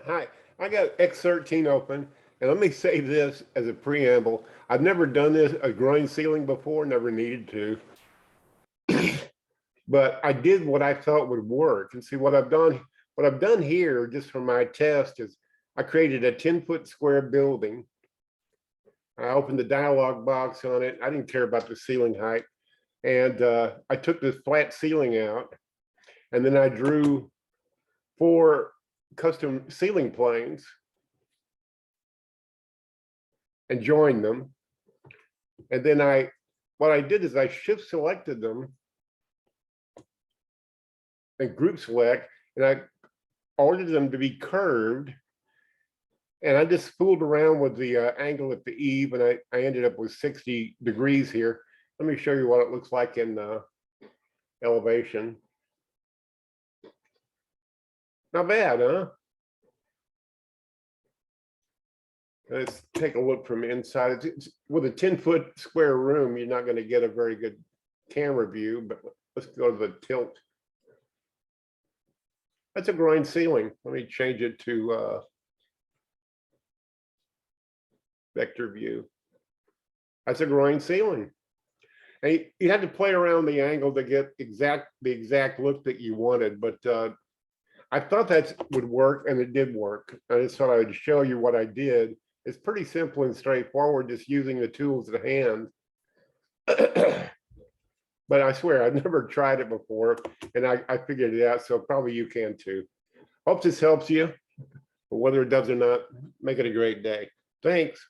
Hi, I got X13 open, and let me say this as a preamble. I've never done this, a groin sealing before, never needed to, but I did what I thought would work. And see what I've done here just for my test is I created a 10-foot square building. I opened the dialog box on it. I didn't care about the ceiling height. And I took this flat ceiling out, and then I drew 4 custom ceiling planes and joined them. And then what I did is I shift selected them and group select, and I ordered them to be curved. And I just fooled around with the angle at the eave, and I ended up with 60 degrees here. Let me show you what it looks like in elevation. Not bad, huh? Let's take a look from inside. With a 10-foot square room, you're not going to get a very good camera view, but let's go to the tilt. That's a groin ceiling. Let me change it to vector view. That's a groin ceiling. And you had to play around the angle to get the exact look that you wanted, but I thought that would work, and it did work. I just thought I would show you what I did. It's pretty simple and straightforward, just using the tools at hand. But I swear, I've never tried it before, and I figured it out, so probably you can too. Hope this helps you, but whether it does or not, make it a great day. Thanks.